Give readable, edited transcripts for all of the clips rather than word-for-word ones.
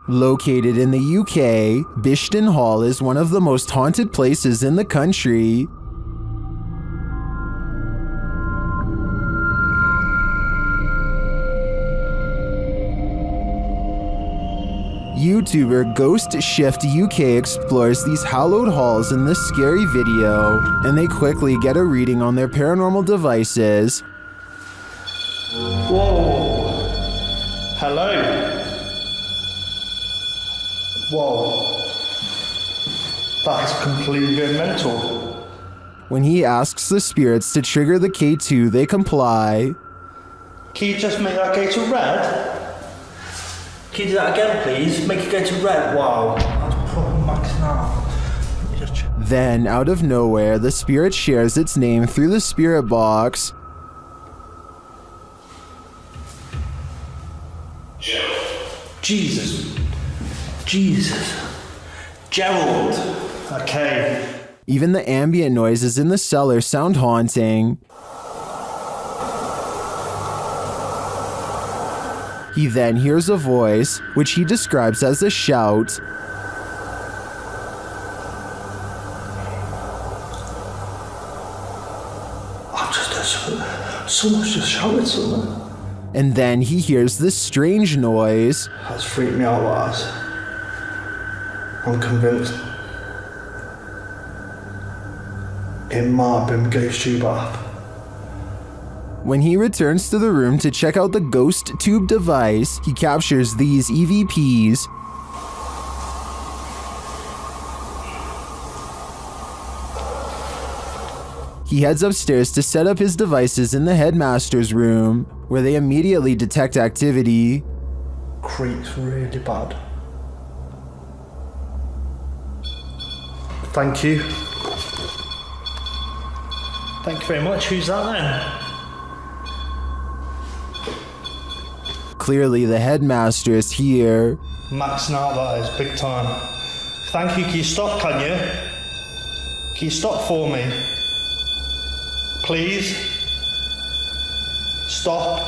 Located in the UK, Bristol Hall is one of the most haunted places in the country. YouTuber Ghost Shift UK explores these hallowed halls in this scary video, and they quickly get a reading on their paranormal devices. Whoa! Hello? Whoa. That's completely mental. When he asks the spirits to trigger the K2, they comply. Can you just make that go to red? Can you do that again, please? Make it go to red. Wow. That's proper max now. Then, out of nowhere, the spirit shares its name through the spirit box. Jesus. Gerald. Okay. Even the ambient noises in the cellar sound haunting. He then hears a voice, which he describes as a shout. Someone's just shouted something. And then he hears this strange noise. That's freaked me out, lads. I'm convinced it might have been Ghost Tube app. When he returns to the room to check out the Ghost Tube device, he captures these EVPs. He heads upstairs to set up his devices in the headmaster's room, where they immediately detect activity. Creeps really bad. Thank you. Thank you very much. Who's that then? Clearly the headmaster is here. Maxing out, that is, big time. Thank you. Can you stop, can you? Can you stop for me? Please? Stop.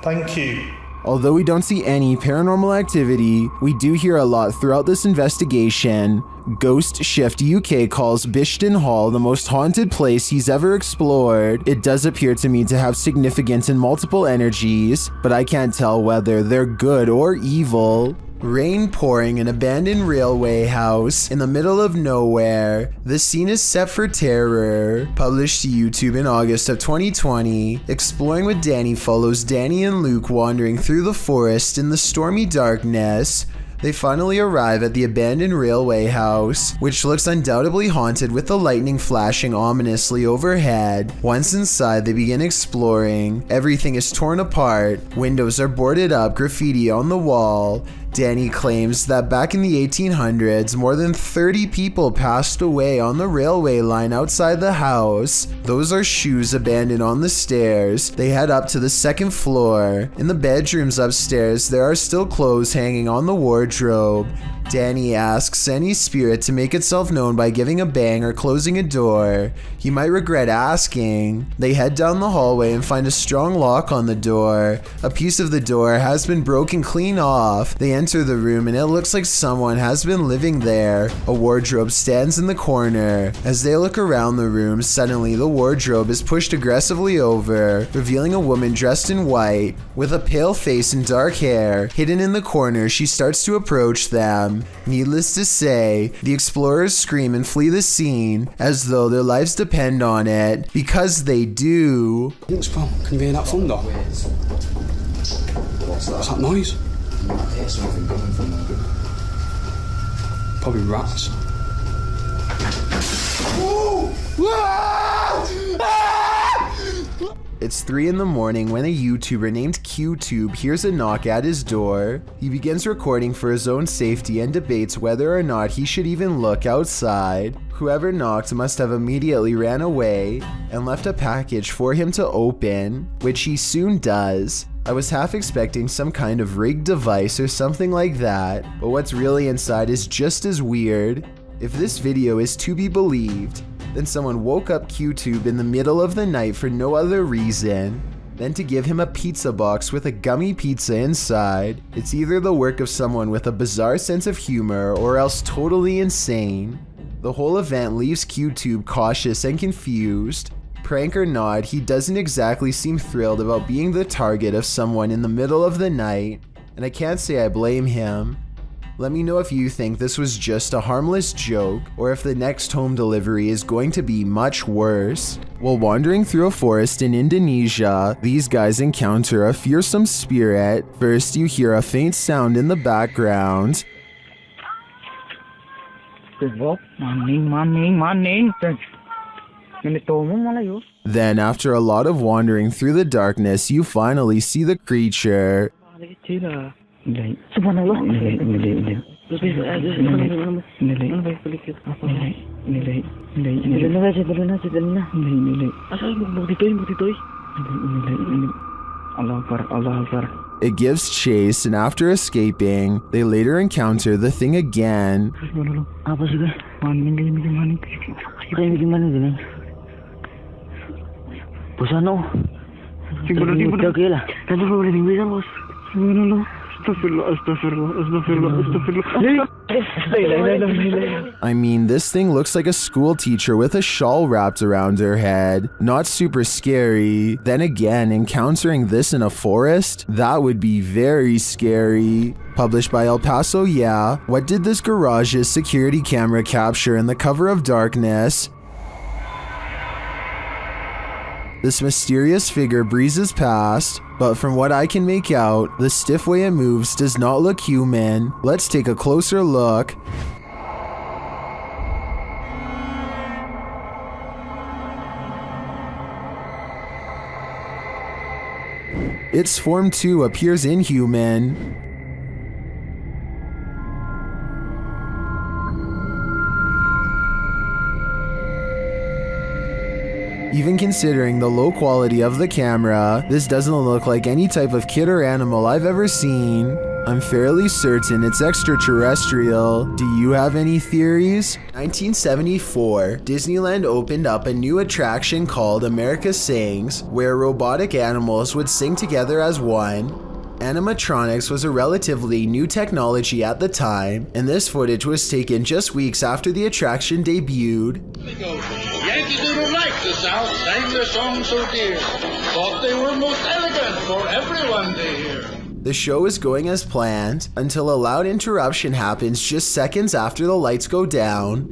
Thank you. Although we don't see any paranormal activity, we do hear a lot throughout this investigation. Ghost Shift UK calls Bristol Hall the most haunted place he's ever explored. It does appear to me to have significant and multiple energies, but I can't tell whether they're good or evil. Rain pouring an abandoned railway house in the middle of nowhere. The scene is set for terror. Published to YouTube in August of 2020. Exploring with Danny follows Danny and Luke wandering through the forest in the stormy darkness. They finally arrive at the abandoned railway house, which looks undoubtedly haunted with the lightning flashing ominously overhead. Once inside, they begin exploring. Everything is torn apart. Windows are boarded up, graffiti on the wall. Danny claims that back in the 1800s, more than 30 people passed away on the railway line outside the house. Those are shoes abandoned on the stairs. They head up to the second floor. In the bedrooms upstairs, there are still clothes hanging on the wardrobe. Danny asks any spirit to make itself known by giving a bang or closing a door. He might regret asking. They head down the hallway and find a strong lock on the door. A piece of the door has been broken clean off. They enter the room and it looks like someone has been living there. A wardrobe stands in the corner. As they look around the room, suddenly the wardrobe is pushed aggressively over, revealing a woman dressed in white, with a pale face and dark hair. Hidden in the corner, she starts to approach them. Needless to say, the explorers scream and flee the scene as though their lives depend on it, because they do. Thanks, pal. Can you hear that thunder? What's that noise? I hear something coming from there. Probably rats. It's 3 in the morning when a YouTuber named QTube hears a knock at his door. He begins recording for his own safety and debates whether or not he should even look outside. Whoever knocked must have immediately ran away and left a package for him to open, which he soon does. I was half expecting some kind of rigged device or something like that, but what's really inside is just as weird. If this video is to be believed, then someone woke up QTube in the middle of the night for no other reason. then to give him a pizza box with a gummy pizza inside. It's either the work of someone with a bizarre sense of humor or else totally insane. The whole event leaves QTube cautious and confused. Prank or not, he doesn't exactly seem thrilled about being the target of someone in the middle of the night, and I can't say I blame him. Let me know if you think this was just a harmless joke, or if the next home delivery is going to be much worse. While wandering through a forest in Indonesia, these guys encounter a fearsome spirit. First, you hear a faint sound in the background. Then, after a lot of wandering through the darkness, you finally see the creature. It gives chase, and after escaping, they later encounter the thing again. I mean, this thing looks like a school teacher with a shawl wrapped around her head. Not super scary. Then again, encountering this in a forest? That would be very scary. Published by El Paso, yeah. What did this garage's security camera capture in the cover of darkness? This mysterious figure breezes past, but from what I can make out, the stiff way it moves does not look human. Let's take a closer look. Its form too appears inhuman. Even considering the low quality of the camera, this doesn't look like any type of kid or animal I've ever seen. I'm fairly certain it's extraterrestrial. Do you have any theories? 1974, Disneyland opened up a new attraction called America Sings, where robotic animals would sing together as one. Animatronics was a relatively new technology at the time, and this footage was taken just weeks after the attraction debuted. Yankees who don't like the South sang their song so dear, thought they were most elegant for everyone to hear. The show is going as planned until a loud interruption happens just seconds after the lights go down.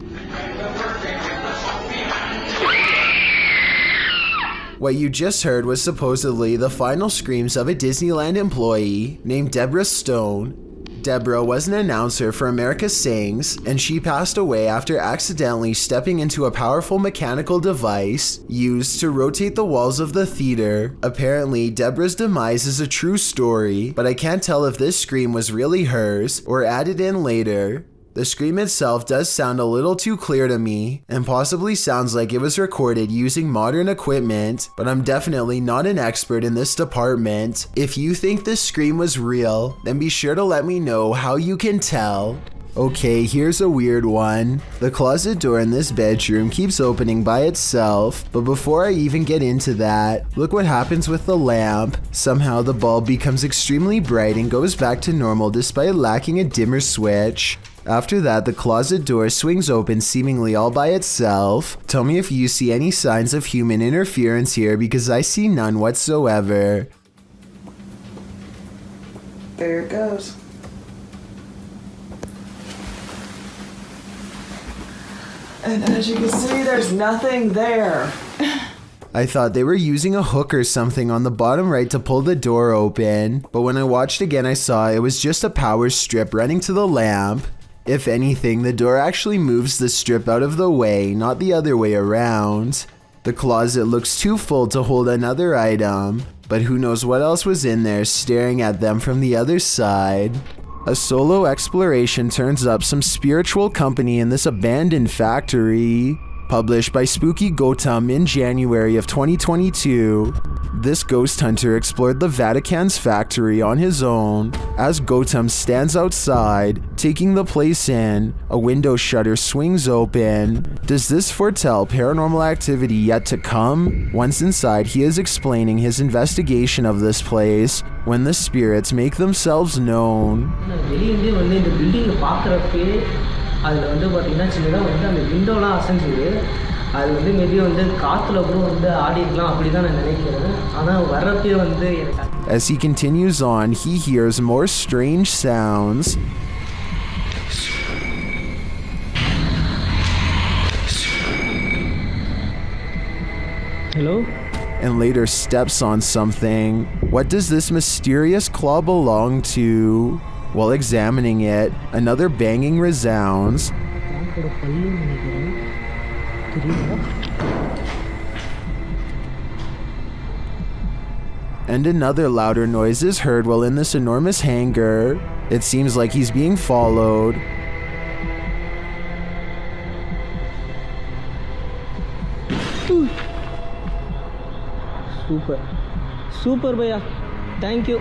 What you just heard was supposedly the final screams of a Disneyland employee named Deborah Stone. Deborah was an announcer for America Sings, and she passed away after accidentally stepping into a powerful mechanical device used to rotate the walls of the theater. Apparently, Deborah's demise is a true story, but I can't tell if this scream was really hers or added in later. The scream itself does sound a little too clear to me, and possibly sounds like it was recorded using modern equipment, but I'm definitely not an expert in this department. If you think this scream was real, then be sure to let me know how you can tell. Okay, here's a weird one. The closet door in this bedroom keeps opening by itself, but before I even get into that, look what happens with the lamp. Somehow the bulb becomes extremely bright and goes back to normal despite lacking a dimmer switch. After that, the closet door swings open seemingly all by itself. Tell me if you see any signs of human interference here, because I see none whatsoever. There it goes. And as you can see, there's nothing there. I thought they were using a hook or something on the bottom right to pull the door open, but when I watched again I saw it was just a power strip running to the lamp. If anything, the door actually moves the strip out of the way, not the other way around. The closet looks too full to hold another item, but who knows what else was in there staring at them from the other side. A solo exploration turns up some spiritual company in this abandoned factory. Published by Spooky Gautam in January of 2022, this ghost hunter explored the Vatican's factory on his own. As Gautam stands outside, taking the place in, a window shutter swings open. Does this foretell paranormal activity yet to come? Once inside, he is explaining his investigation of this place when the spirits make themselves known. வெளியிலே வந்து இந்த பில்டிங்கை பார்க்குறப்பே அதில் வந்து பார்த்தீங்கன்னா சின்னதாக வந்து அந்த விண்டோலாம் அசைஞ்சுது. அது வந்து மேபி வந்து காற்றுல கூட வந்து ஆடி இருக்கலாம் அப்படி தான் நான் நினைக்கிறேன். ஆனால் வர்றப்பே வந்து எனக்கு. As he continues on, he hears more strange sounds. Hello? And later steps on something. What does this mysterious claw belong to? While examining it, another banging resounds. And another louder noise is heard while in this enormous hangar. It seems like he's being followed. Super bhaiya. Thank you.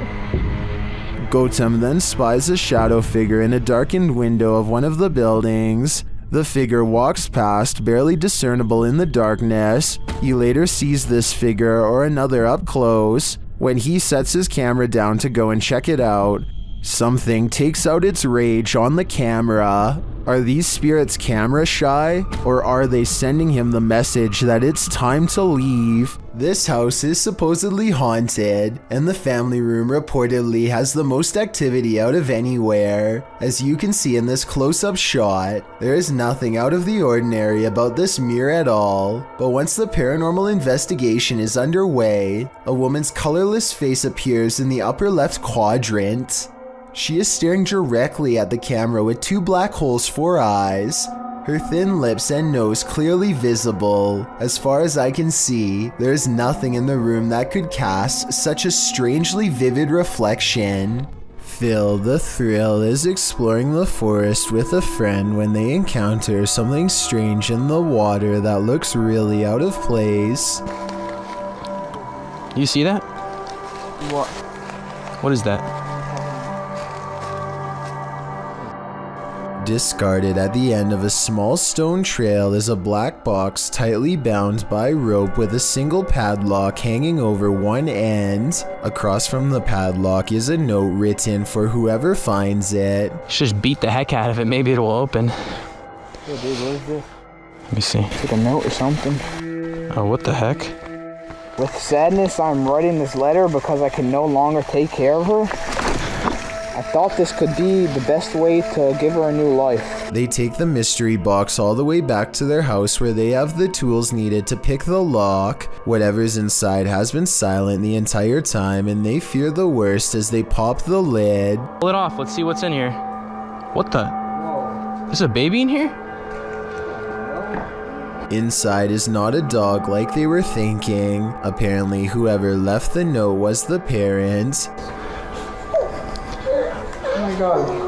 Gautam then spies a shadow figure in a darkened window of one of the buildings. The figure walks past, barely discernible in the darkness. He later sees this figure or another up close. When he sets his camera down to go and check it out, something takes out its rage on the camera. Are these spirits camera shy, or are they sending him the message that it's time to leave? This house is supposedly haunted, and the family room reportedly has the most activity out of anywhere. As you can see in this close-up shot, there is nothing out of the ordinary about this mirror at all. But once the paranormal investigation is underway, a woman's colorless face appears in the upper left quadrant. She is staring directly at the camera with two black holes for eyes, her thin lips and nose clearly visible. As far as I can see, there is nothing in the room that could cast such a strangely vivid reflection. Phil the Thrill is exploring the forest with a friend when they encounter something strange in the water that looks really out of place. You see that? What? What is that? Discarded at the end of a small stone trail is a black box tightly bound by rope with a single padlock hanging over one end. Across from the padlock is a note written for whoever finds it. Just beat the heck out of it. Maybe it will open. Yo, dude, what is this? Let me see. It's like a note or something. Oh, what the heck? With sadness, I'm writing this letter because I can no longer take care of her. I thought this could be the best way to give her a new life. They take the mystery box all the way back to their house where they have the tools needed to pick the lock. Whatever's inside has been silent the entire time, and they fear the worst as they pop the lid. Pull it off. Let's see what's in here. What the? There's a baby in here? Inside is not a dog like they were thinking. Apparently, whoever left the note was the parent.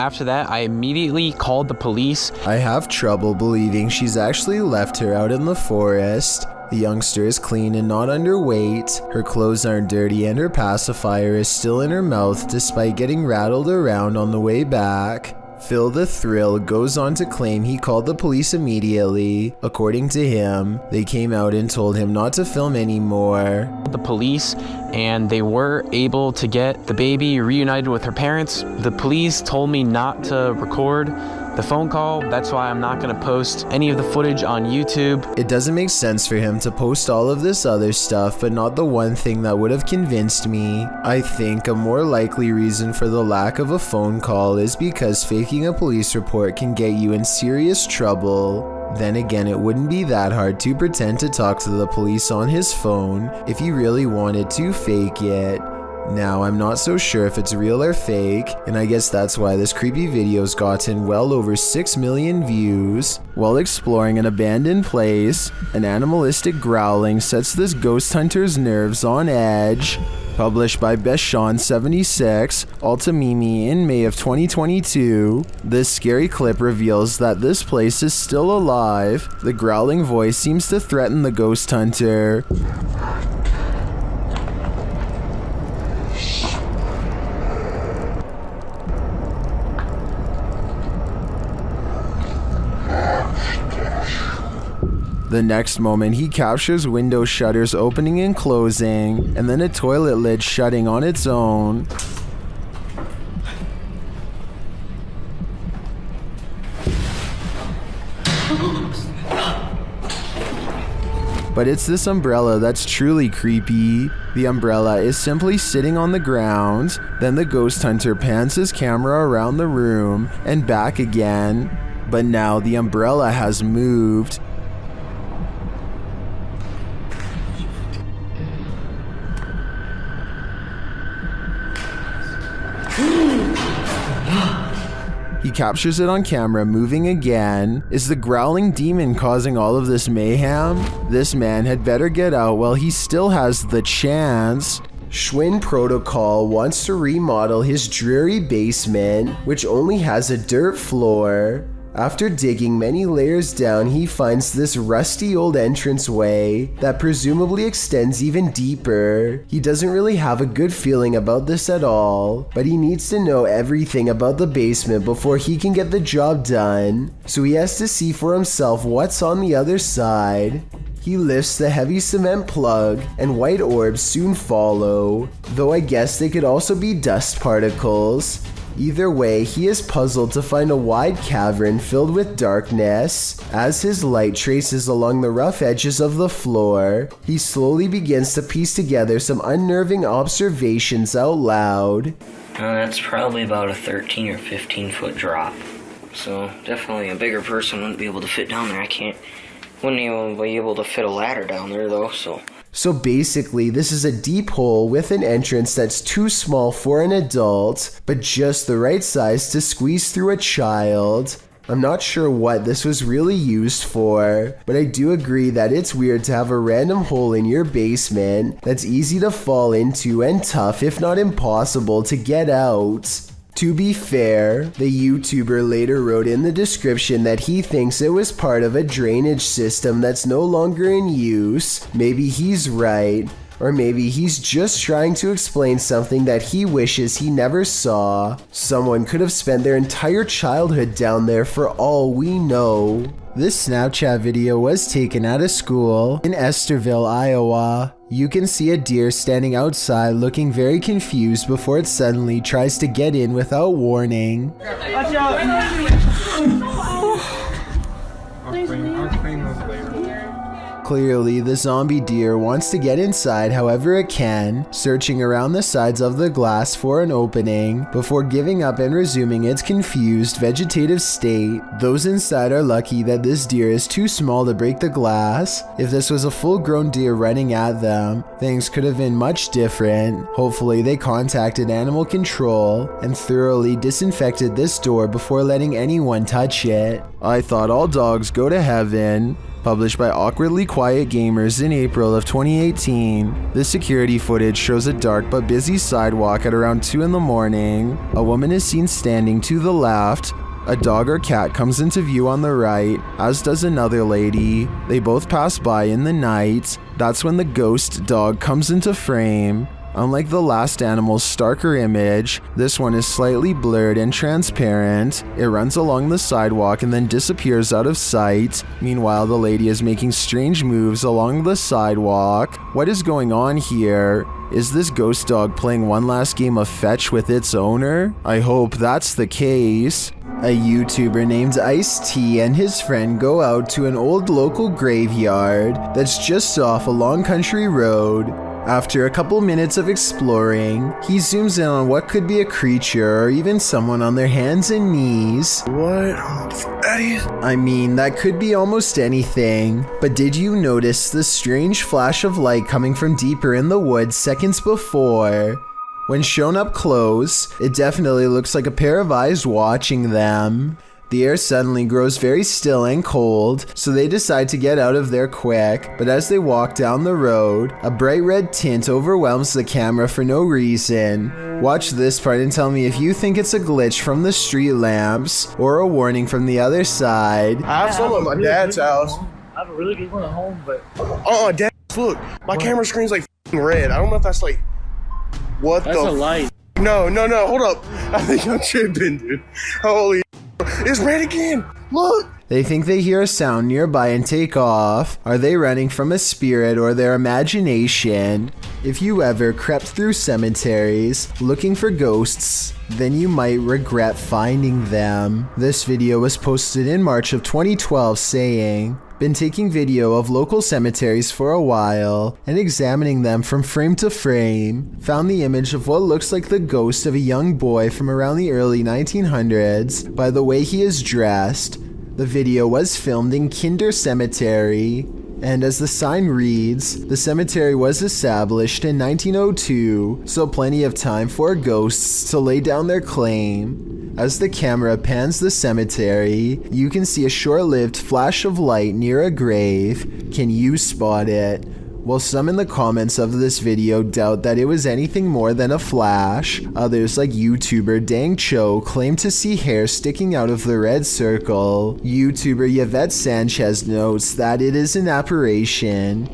After that, I immediately called the police. I have trouble believing she's actually left her out in the forest. The youngster is clean and not underweight. Her clothes aren't dirty and her pacifier is still in her mouth despite getting rattled around on the way back. Phil the Thrill goes on to claim he called the police immediately. According to him, they came out and told him not to film anymore. The police, and they were able to get the baby reunited with her parents. The police told me not to record the phone call. That's why I'm not going to post any of the footage on YouTube. It doesn't make sense for him to post all of this other stuff, but not the one thing that would have convinced me. I think a more likely reason for the lack of a phone call is because faking a police report can get you in serious trouble. Then again, it wouldn't be that hard to pretend to talk to the police on his phone if he really wanted to fake it. Now, I'm not so sure if it's real or fake, and I guess that's why this creepy video's gotten well over 6 million views. While exploring an abandoned place, an animalistic growling sets this ghost hunter's nerves on edge. Published by Beshon76, Altamimi in May of 2022, this scary clip reveals that this place is still alive. The growling voice seems to threaten the ghost hunter. The next moment, he captures window shutters opening and closing, and then a toilet lid shutting on its own. But it's this umbrella that's truly creepy. The umbrella is simply sitting on the ground, then the ghost hunter pans his camera around the room and back again. But now the umbrella has moved. He captures it on camera moving again. Is the growling demon causing all of this mayhem? This man had better get out while he still has the chance. Schwinn Protocol wants to remodel his dreary basement, which only has a dirt floor. After digging many layers down, he finds this rusty old entranceway that presumably extends even deeper. He doesn't really have a good feeling about this at all, but he needs to know everything about the basement before he can get the job done, so he has to see for himself what's on the other side. He lifts the heavy cement plug, and white orbs soon follow, though I guess they could also be dust particles. Either way, he is puzzled to find a wide cavern filled with darkness. As his light traces along the rough edges of the floor, he slowly begins to piece together some unnerving observations out loud. That's probably about a 13 or 15 foot drop. So definitely a bigger person wouldn't be able to fit down there. Wouldn't even be able to fit a ladder down there though, So basically, this is a deep hole with an entrance that's too small for an adult, but just the right size to squeeze through a child. I'm not sure what this was really used for, but I do agree that it's weird to have a random hole in your basement that's easy to fall into and tough, if not impossible, to get out. To be fair, the YouTuber later wrote in the description that he thinks it was part of a drainage system that's no longer in use. Maybe he's right, or maybe he's just trying to explain something that he wishes he never saw. Someone could have spent their entire childhood down there for all we know. This Snapchat video was taken at a school in Esterville, Iowa. You can see a deer standing outside looking very confused before it suddenly tries to get in without warning. Watch out! I'll explain those later. Clearly, the zombie deer wants to get inside however it can, searching around the sides of the glass for an opening, before giving up and resuming its confused vegetative state. Those inside are lucky that this deer is too small to break the glass. If this was a full-grown deer running at them, things could have been much different. Hopefully, they contacted animal control and thoroughly disinfected this door before letting anyone touch it. I thought all dogs go to heaven. Published by Awkwardly Quiet Gamers in April of 2018. This security footage shows a dark but busy sidewalk at around 2 in the morning. A woman is seen standing to the left. A dog or cat comes into view on the right, as does another lady. They both pass by in the night. That's when the ghost dog comes into frame. Unlike the last animal's starker image, this one is slightly blurred and transparent. It runs along the sidewalk and then disappears out of sight. Meanwhile, the lady is making strange moves along the sidewalk. What is going on here? Is this ghost dog playing one last game of fetch with its owner? I hope that's the case. A YouTuber named Ice-T and his friend go out to an old local graveyard that's just off a long country road. After a couple minutes of exploring, he zooms in on what could be a creature or even someone on their hands and knees. What? I mean, that could be almost anything. But did you notice the strange flash of light coming from deeper in the woods seconds before? When shown up close, it definitely looks like a pair of eyes watching them. The air suddenly grows very still and cold, so they decide to get out of there quick, but as they walk down the road, a bright red tint overwhelms the camera for no reason. Watch this part and tell me if you think it's a glitch from the street lamps or a warning from the other side. I have some at my dad's house. I have a really good one at home, but... Dad, look, my camera screen's like red. I don't know if that's like... What that's the... That's a light. No, hold up. I think I'm tripping, dude. Holy... It's red again! Look! They think they hear a sound nearby and take off. Are they running from a spirit or their imagination? If you ever crept through cemeteries looking for ghosts, then you might regret finding them. This video was posted in March of 2012 saying, "Been taking video of local cemeteries for a while and examining them from frame to frame. Found the image of what looks like the ghost of a young boy from around the early 1900s by the way he is dressed. The video was filmed in Kinder Cemetery, and as the sign reads, the cemetery was established in 1902, so plenty of time for ghosts to lay down their claim. As the camera pans the cemetery, you can see a short-lived flash of light near a grave. Can you spot it?" While some in the comments of this video doubt that it was anything more than a flash, others like YouTuber Dang Cho claim to see hair sticking out of the red circle. YouTuber Yvette Sanchez notes that it is an apparition.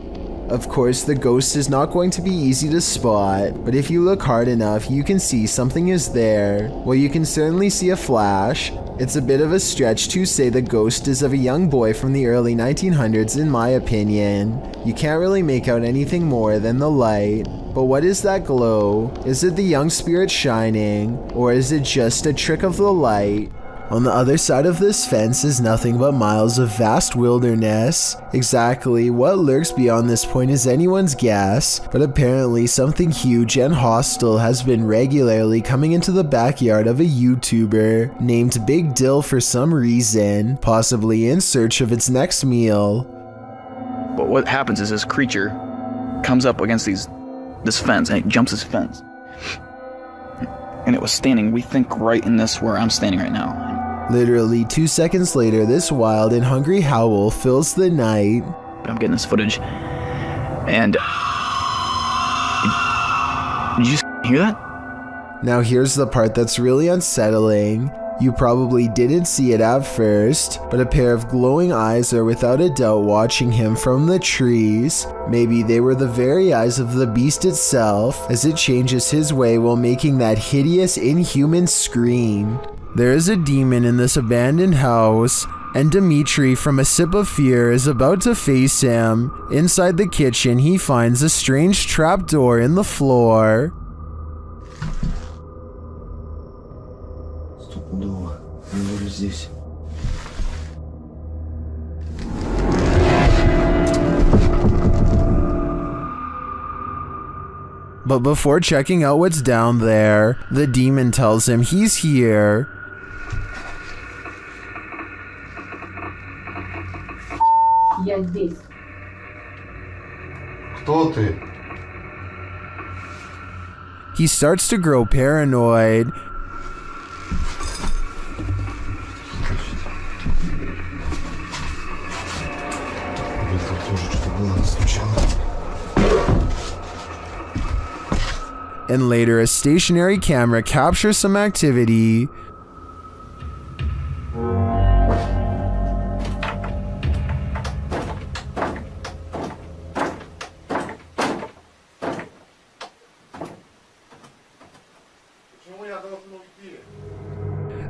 Of course, the ghost is not going to be easy to spot, but if you look hard enough, you can see something is there. Well, you can certainly see a flash. It's a bit of a stretch to say the ghost is of a young boy from the early 1900s in my opinion. You can't really make out anything more than the light. But what is that glow? Is it the young spirit shining, or is it just a trick of the light? On the other side of this fence is nothing but miles of vast wilderness. Exactly what lurks beyond this point is anyone's guess, but apparently something huge and hostile has been regularly coming into the backyard of a YouTuber named Big Dill for some reason, possibly in search of its next meal. But what happens is this creature comes up against this fence and it jumps this fence. And it was standing, we think, right in this where I'm standing right now. Literally 2 seconds later, this wild and hungry howl fills the night. I'm getting this footage, and did you just hear that? Now here's the part that's really unsettling. You probably didn't see it at first, but a pair of glowing eyes are without a doubt watching him from the trees. Maybe they were the very eyes of the beast itself, as it changes his way while making that hideous, inhuman scream. There is a demon in this abandoned house, and Dimitri from A Sip of Fear is about to face him. Inside the kitchen, he finds a strange trapdoor in the floor. But before checking out what's down there, the demon tells him he's here. Я здесь. Кто ты? He starts to grow paranoid. And later, a stationary camera captures some activity.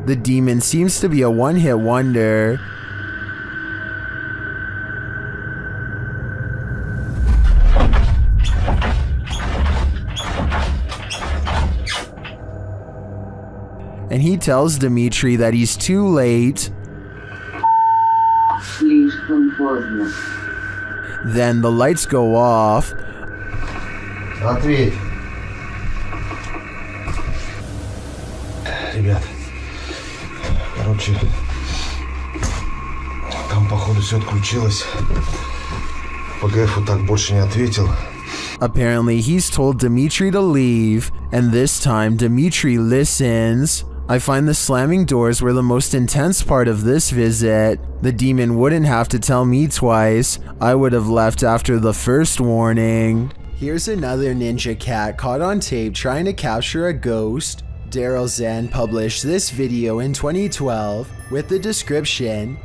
The demon seems to be a one-hit wonder. And he tells Dimitri that he's too late. Then the lights go off. Ответь. Ребят, короче, там походу все отключилось. ПГФ так больше не ответил. Apparently, he's told Dimitri to leave, and this time Dimitri listens. I find the slamming doors were the most intense part of this visit. The demon wouldn't have to tell me twice. I would have left after the first warning. Here's another ninja cat caught on tape trying to capture a ghost. Daryl Zen published this video in 2012 with the description,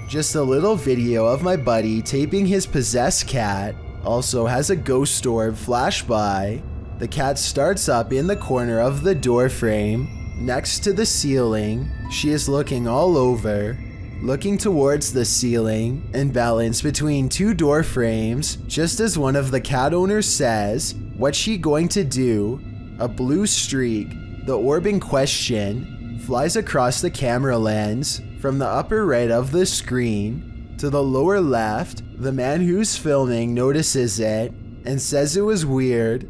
"Just a little video of my buddy taping his possessed cat. Also has a ghost orb flash by. The cat starts up in the corner of the door frame, next to the ceiling. She is looking all over, looking towards the ceiling and balanced between two door frames, just as one of the cat owners says, 'What's she going to do?' A blue streak, the orb in question, flies across the camera lens from the upper right of the screen to the lower left. The man who's filming notices it and says it was weird.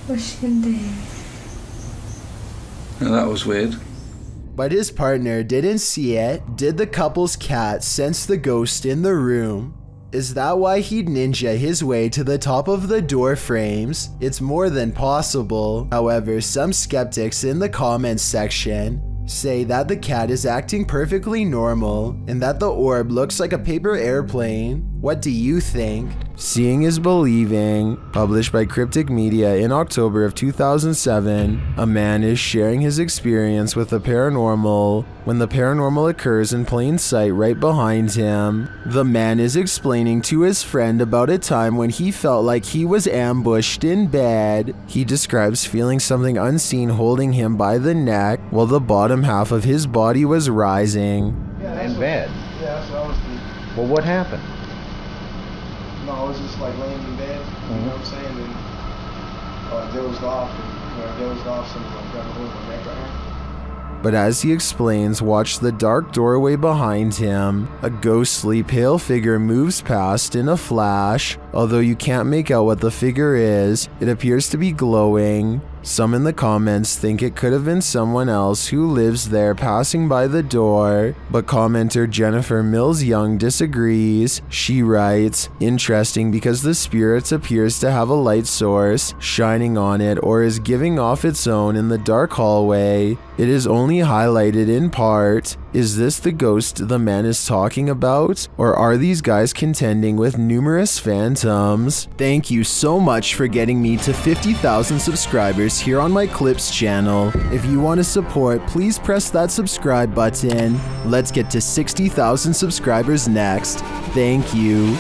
Yeah, that was weird. But his partner didn't see it. Did the couple's cat sense the ghost in the room? Is that why he'd ninja his way to the top of the door frames? It's more than possible. However, some skeptics in the comments section say that the cat is acting perfectly normal and that the orb looks like a paper airplane. What do you think? Seeing is believing. Published by Cryptic Media in October of 2007, a man is sharing his experience with the paranormal when the paranormal occurs in plain sight right behind him. The man is explaining to his friend about a time when he felt like he was ambushed in bed. He describes feeling something unseen holding him by the neck while the bottom half of his body was rising. In bed? Yeah, that's what I was thinking. Well, what happened? No, I was just like laying in bed, you know what I'm saying? And I dozed off, and when I dozed off, someone like grabbed a hold of my neck right here. But as he explains, watch the dark doorway behind him. A ghostly pale figure moves past in a flash. Although you can't make out what the figure is, it appears to be glowing. Some in the comments think it could have been someone else who lives there passing by the door, but commenter Jennifer Mills Young disagrees. She writes, "Interesting because the spirit appears to have a light source shining on it or is giving off its own in the dark hallway. It is only highlighted in part. Is this the ghost the man is talking about? Or are these guys contending with numerous phantoms?" Thank you so much for getting me to 50,000 subscribers here on my Clips channel. If you want to support, please press that subscribe button. Let's get to 60,000 subscribers next. Thank you.